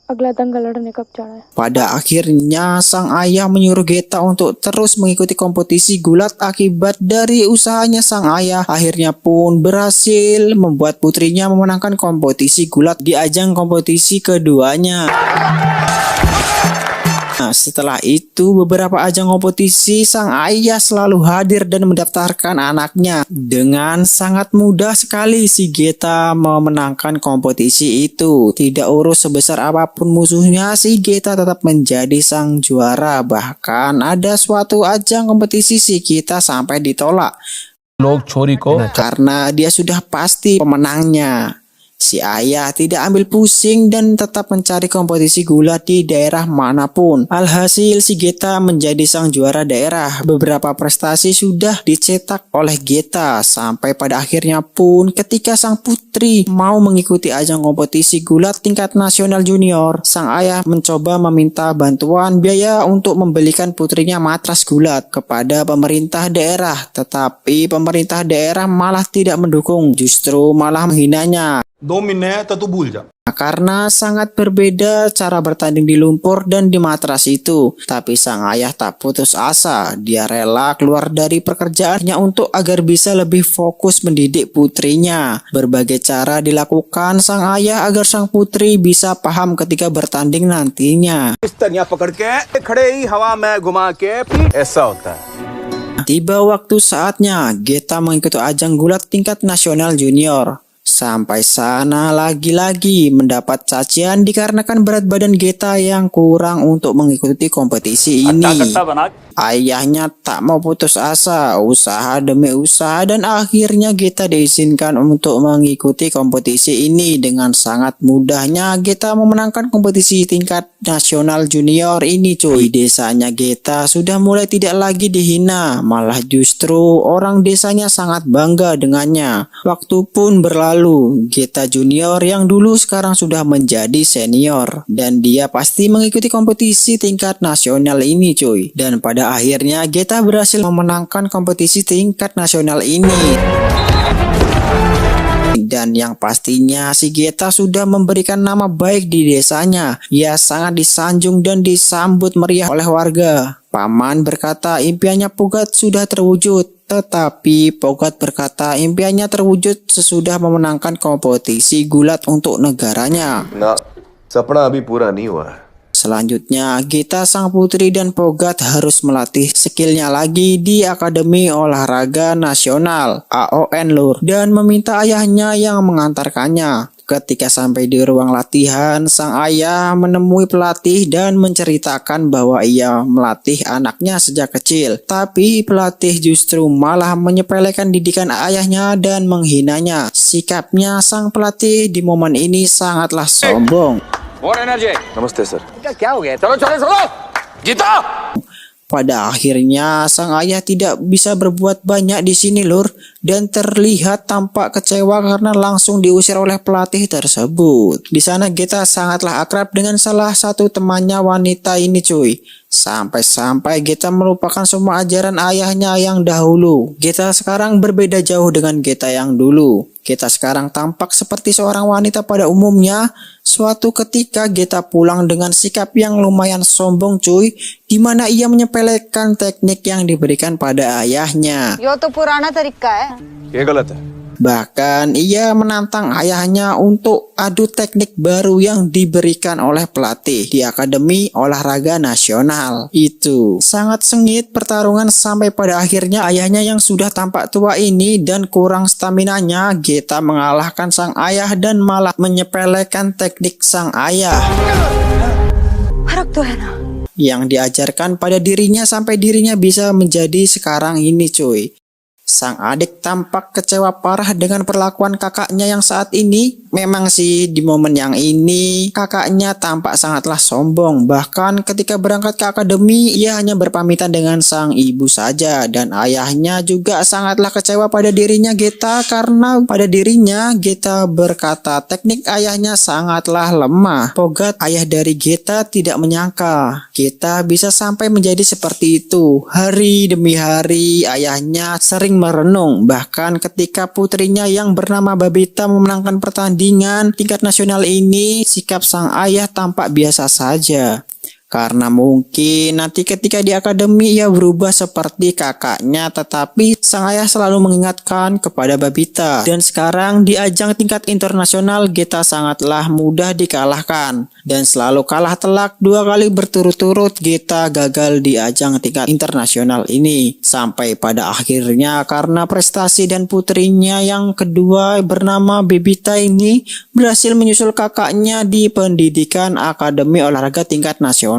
अगला दंगल लड़ने कब जाना है? Pada akhirnya sang ayah menyuruh Geta untuk terus mengikuti kompetisi gulat. Akibat dari usahanya sang ayah akhirnya pun berhasil membuat putrinya memenangkan kompetisi gulat di ajang kompetisi keduanya. Nah, setelah itu beberapa ajang kompetisi sang ayah selalu hadir dan mendaftarkan anaknya. Dengan sangat mudah sekali si Geta memenangkan kompetisi itu. Tidak urus sebesar apapun musuhnya, si Geta tetap menjadi sang juara. Bahkan ada suatu ajang kompetisi si Geta sampai ditolak karena dia sudah pasti pemenangnya. Si ayah tidak ambil pusing dan tetap mencari kompetisi gulat di daerah manapun. Alhasil si Geta menjadi sang juara daerah. Beberapa prestasi sudah dicetak oleh Geta sampai pada akhirnya pun ketika sang putri mau mengikuti ajang kompetisi gulat tingkat nasional junior, sang ayah mencoba meminta bantuan biaya untuk membelikan putrinya matras gulat kepada pemerintah daerah. Tetapi pemerintah daerah malah tidak mendukung, justru malah menghinanya. 2 महीने है तो तू भूल जा। Karena sangat berbeda cara bertanding di lumpur dan di matras itu. Tapi sang ayah tak putus asa. Dia rela keluar dari pekerjaannya untuk agar bisa lebih fokus mendidik putrinya. Berbagai cara dilakukan sang ayah agar sang putri bisa paham ketika bertanding nantinya. बिस्तरियां पकड़ के खड़े ही हवा में घुमा के ऐसा होता है। Tiba waktu saatnya Geta mengikuti ajang gulat tingkat nasional junior. Sampai sana lagi-lagi mendapat cacian dikarenakan berat badan Geta yang kurang untuk mengikuti kompetisi ini. Ayahnya tak mau putus asa, usaha demi usaha, dan akhirnya Geta diizinkan untuk mengikuti kompetisi ini. Dengan sangat mudahnya Geta memenangkan kompetisi tingkat nasional junior ini cuy. Di desanya Geta sudah mulai tidak lagi dihina, malah justru orang desanya sangat bangga dengannya. Waktu pun berlalu, Geta junior yang dulu sekarang sudah menjadi senior, dan dia pasti mengikuti kompetisi tingkat nasional ini cuy. Dan pada akhirnya Geta berhasil memenangkan kompetisi tingkat nasional ini. Dan yang pastinya si Geta sudah memberikan nama baik di desanya. Ia sangat disanjung dan disambut meriah oleh warga. Paman berkata impiannya Pogat sudah terwujud. Tetapi Pogat berkata impiannya terwujud sesudah memenangkan kompetisi gulat untuk negaranya. ना सपना अभी पूरा नहीं हुआ है। Selanjutnya, Geta sang putri dan Pogat harus melatih skillnya lagi di Akademi Olahraga Nasional AON Lur dan meminta ayahnya yang mengantarkannya. Ketika sampai di ruang latihan, sang ayah menemui pelatih dan menceritakan bahwa ia melatih anaknya sejak kecil. Tapi pelatih justru malah menyepelekan didikan ayahnya dan menghinanya. Sikapnya sang pelatih di momen ini sangatlah sombong. नमस्ते सर। क्या हो गया? चलो चलो चलो जीतो। Pada akhirnya sang ayah tidak bisa berbuat banyak di sini lur, dan terlihat tampak kecewa karena langsung diusir oleh pelatih tersebut. Di sana Geta sangatlah akrab dengan salah satu temannya wanita ini cuy. Sampai-sampai Geta melupakan semua ajaran ayahnya yang dahulu. Geta sekarang berbeda jauh dengan Geta yang dulu. Geta sekarang tampak seperti seorang wanita pada umumnya. Suatu ketika Geta pulang dengan sikap yang lumayan sombong cuy, di mana ia menyepelekan teknik yang diberikan pada ayahnya. यो तो पुराना तरीका है। ये गलत है। Bahkan ia menantang ayahnya untuk adu teknik baru yang diberikan oleh pelatih di Akademi Olahraga Nasional. Itu sangat sengit pertarungan sampai pada akhirnya ayahnya yang sudah tampak tua ini dan kurang staminanya, Geta mengalahkan sang ayah dan malah menyepelekan teknik sang ayah yang diajarkan pada dirinya sampai dirinya bisa menjadi sekarang ini cuy. Sang adik tampak kecewa parah dengan perlakuan kakaknya yang saat ini. Memang sih di momen yang ini kakaknya tampak sangatlah sombong. Bahkan ketika berangkat ke akademi ia hanya berpamitan dengan sang ibu saja. Dan ayahnya juga sangatlah kecewa pada dirinya Geta, karena pada dirinya Geta berkata teknik ayahnya sangatlah lemah. Pogat ayah dari Geta tidak menyangka Geta bisa sampai menjadi seperti itu. Hari demi hari ayahnya sering saling merenung. Bahkan ketika putrinya yang bernama Babita memenangkan pertandingan tingkat nasional ini, sikap sang ayah tampak biasa saja. Karena mungkin nanti ketika di akademi ia berubah seperti kakaknya, tetapi sang ayah selalu mengingatkan kepada Babita. Dan sekarang di ajang tingkat internasional, Geta sangatlah mudah dikalahkan. Dan selalu kalah telak 2 kali berturut-turut Geta gagal di ajang tingkat internasional ini. Sampai pada akhirnya karena prestasi dan putrinya yang kedua bernama Babita ini berhasil menyusul kakaknya di pendidikan Akademi Olahraga tingkat nasional.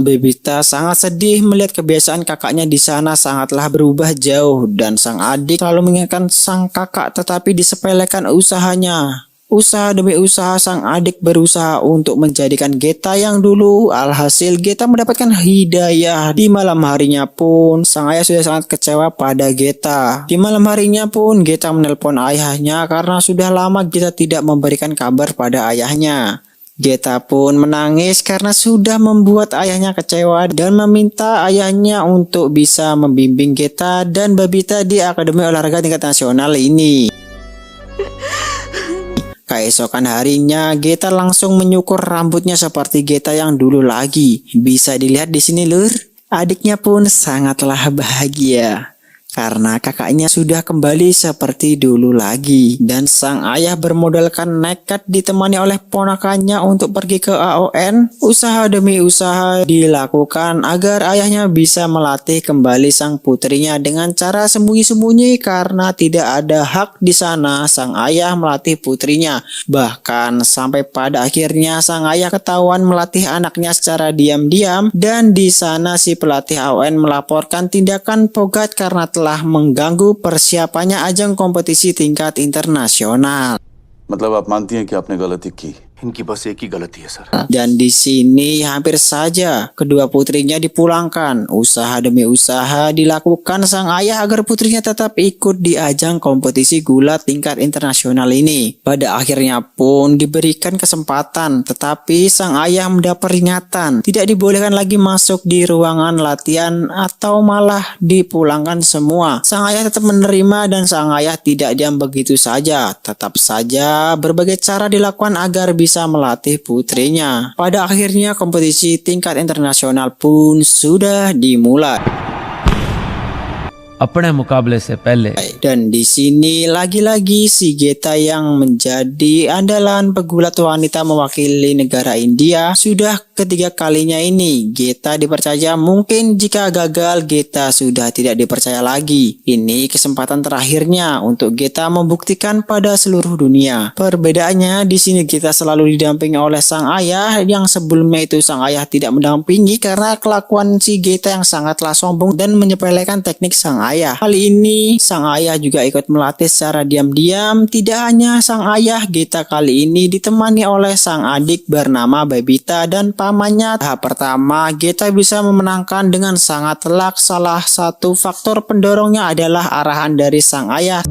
Babita sangat sedih melihat kebiasaan kakaknya di sana sangatlah berubah jauh dan sang adik selalu mengingatkan sang kakak tetapi disepelekan usahanya. Usaha demi usaha sang adik berusaha untuk menjadikan Geta yang dulu, alhasil Geta mendapatkan hidayah. Di malam harinya pun sang ayah sudah sangat kecewa pada Geta. Di malam harinya pun Geta menelpon ayahnya karena sudah lama Geta tidak memberikan kabar pada ayahnya. Geta pun menangis karena sudah membuat ayahnya kecewa dan meminta ayahnya untuk bisa membimbing Geta dan Babita di Akademi Olahraga tingkat nasional ini. Keesokan harinya, Geta langsung menyukur rambutnya seperti Geta yang dulu lagi. Bisa dilihat di sini, lur. Adiknya pun sangatlah bahagia karena kakaknya sudah kembali seperti dulu lagi. Dan sang ayah bermodalkan nekat ditemani oleh ponakannya untuk pergi ke AON. Usaha demi usaha dilakukan agar ayahnya bisa melatih kembali sang putrinya dengan cara sembunyi-sembunyi karena tidak ada hak di sana sang ayah melatih putrinya. Bahkan sampai pada akhirnya sang ayah ketahuan melatih anaknya secara diam-diam dan di sana si pelatih AON melaporkan tindakan Pogat karena telah mengganggu persiapannya ajang kompetisi tingkat internasional. मतलब आप मानती हैं कि आपने गलती की? इनकी बस एक ही गलती है sir. Dan di sini hampir saja kedua putrinya dipulangkan. Usaha demi usaha dilakukan sang ayah agar putrinya tetap ikut di ajang kompetisi gulat tingkat internasional ini. Pada akhirnya pun diberikan kesempatan, tetapi sang ayah mendapat peringatan. Tidak dibolehkan lagi masuk di ruangan latihan atau malah dipulangkan semua. Sang ayah tetap menerima dan sang ayah tidak diam begitu saja. Tetap saja berbagai cara dilakukan agar bisa melatih putrinya. Pada akhirnya kompetisi tingkat internasional pun sudah dimulai. अपने मुकाबले से पहले Dan di sini lagi-lagi si Geta yang menjadi andalan pegulat wanita mewakili negara India. Sudah ketiga kalinya ini Geta dipercaya, mungkin jika gagal Geta sudah tidak dipercaya lagi. Ini kesempatan terakhirnya untuk Geta membuktikan pada seluruh dunia. Perbedaannya di sini Geta selalu didampingi oleh sang ayah, yang sebelumnya itu sang ayah tidak mendampingi karena kelakuan si Geta yang sangatlah sombong dan menyepelekan teknik sang ayah. Kali ini sang ayah juga ikut melatih secara diam-diam. Tidak hanya sang ayah, Geta kali ini ditemani oleh sang adik bernama Babita dan pamannya. Tahap pertama Geta bisa memenangkan dengan sangat telak. Salah satu faktor pendorongnya adalah arahan dari sang ayah.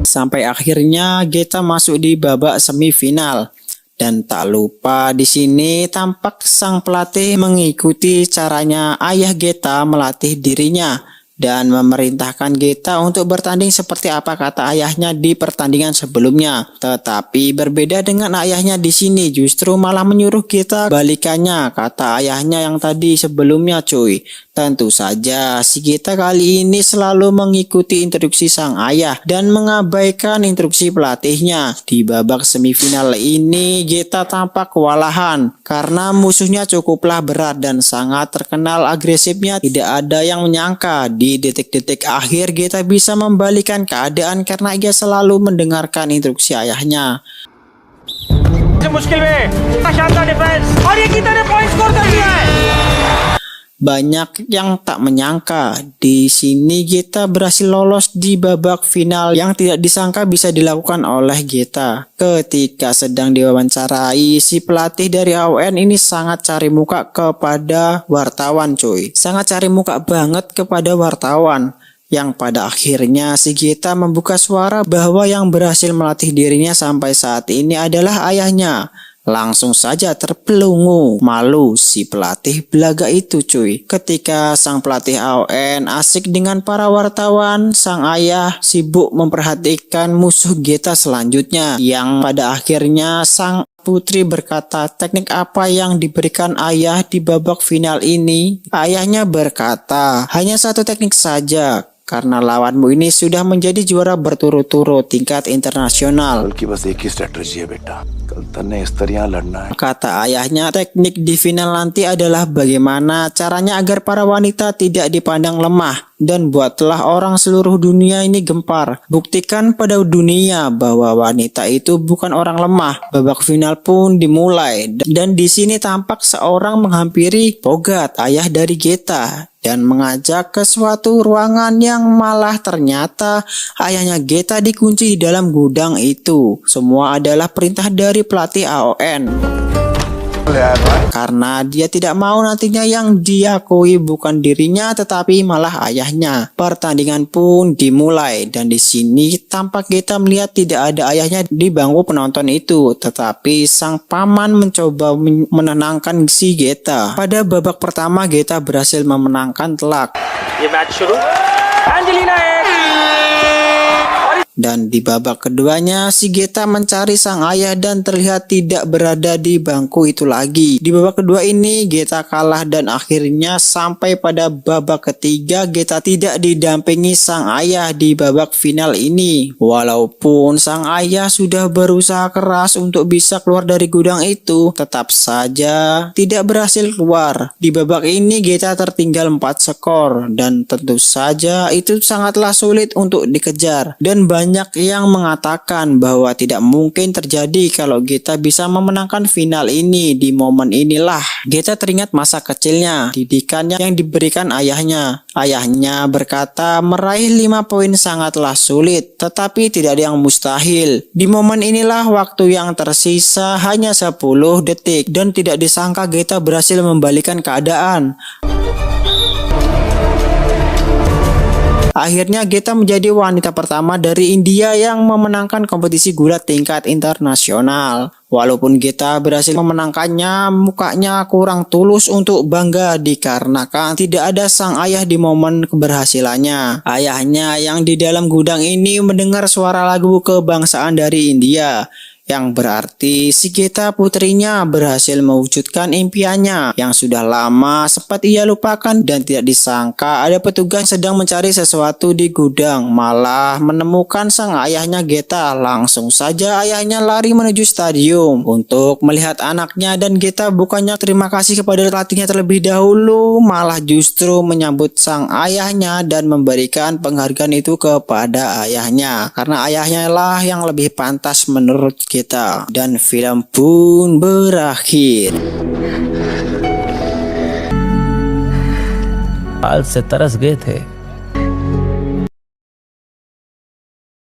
Sampai akhirnya Geta masuk di babak semifinal. Dan tak lupa di sini tampak sang pelatih mengikuti caranya ayah Geta melatih dirinya dan memerintahkan Geta untuk bertanding seperti apa kata ayahnya di pertandingan sebelumnya. Tetapi berbeda dengan ayahnya di sini, justru malah menyuruh Geta balikannya kata ayahnya yang tadi sebelumnya, cuy. Tentu saja si Geta kali ini selalu mengikuti instruksi sang ayah dan mengabaikan instruksi pelatihnya. Di babak semifinal ini Geta tampak kewalahan karena musuhnya cukuplah berat dan sangat terkenal agresifnya. Tidak ada yang menyangka di detik-detik akhir Geta bisa membalikan keadaan karena ia selalu mendengarkan instruksi ayahnya. Banyak yang tak menyangka di sini Geta berhasil lolos di babak final yang tidak disangka bisa dilakukan oleh Geta. Ketika sedang diwawancarai, si pelatih dari AON ini sangat cari muka kepada wartawan, cuy. Sangat cari muka banget kepada wartawan. Yang pada akhirnya si Geta membuka suara bahwa yang berhasil melatih dirinya sampai saat ini adalah ayahnya. Langsung saja terpelungu malu si pelatih belaga itu cuy. Ketika sang pelatih AON asik dengan para wartawan, sang ayah sibuk memperhatikan musuh Geta selanjutnya, yang pada akhirnya sang putri berkata teknik apa yang diberikan ayah di babak final ini. Ayahnya berkata hanya satu teknik saja, karena lawanmu ini sudah menjadi juara berturut-turut tingkat internasional. कल की बस एक ही स्ट्रेटजी है बेटा, कल तन्ने इस तरह लड़ना है। Kata ayahnya, teknik di final nanti adalah bagaimana caranya agar para wanita tidak dipandang lemah. Dan buatlah orang seluruh dunia ini gempar. Buktikan pada dunia bahwa wanita itu bukan orang lemah. Babak final pun dimulai. Dan di sini tampak seorang menghampiri Bogat, ayah dari Geta, dan mengajak ke suatu ruangan yang malah ternyata ayahnya Geta dikunci di dalam gudang itu. Semua adalah perintah dari pelatih AON. Karena dia tidak mau nantinya yang diakui bukan dirinya tetapi malah ayahnya. Pertandingan pun dimulai dan di sini tampak Geta melihat tidak ada ayahnya di bangku penonton itu, tetapi sang paman mencoba menenangkan si Geta. Pada babak pertama Geta berhasil memenangkan telak. Dan di babak keduanya si Geta mencari sang ayah dan terlihat tidak berada di bangku itu lagi. Di babak kedua ini Geta kalah dan akhirnya sampai pada babak ketiga Geta tidak didampingi sang ayah di babak final ini. Walaupun sang ayah sudah berusaha keras untuk bisa keluar dari gudang itu, tetap saja tidak berhasil keluar. Di babak ini Geta tertinggal 4 skor dan tentu saja itu sangatlah sulit untuk dikejar. Dan banyak yang mengatakan bahwa tidak mungkin terjadi kalau Geta bisa memenangkan final ini. Di momen inilah Geta teringat masa kecilnya, didikannya yang diberikan ayahnya. Ayahnya berkata meraih 5 poin sangatlah sulit, tetapi tidak ada yang mustahil. Di momen inilah waktu yang tersisa hanya 10 detik dan tidak disangka Geta berhasil membalikan keadaan. Akhirnya Geta menjadi wanita pertama dari India yang memenangkan kompetisi gulat tingkat internasional. Walaupun Geta berhasil memenangkannya, mukanya kurang tulus untuk bangga dikarenakan tidak ada sang ayah di momen keberhasilannya. Ayahnya yang di dalam gudang ini mendengar suara lagu kebangsaan dari India, yang berarti si Geta putrinya berhasil mewujudkan impiannya yang sudah lama sempat ia lupakan. Dan tidak disangka ada petugas sedang mencari sesuatu di gudang, malah menemukan sang ayahnya Geta. Langsung saja ayahnya lari menuju stadium untuk melihat anaknya, dan Geta bukannya terima kasih kepada pelatihnya terlebih dahulu, malah justru menyambut sang ayahnya dan memberikan penghargaan itu kepada ayahnya, karena ayahnya lah yang lebih pantas menurut Geta. Dan film pun berakhir. हाल से तरस गए थे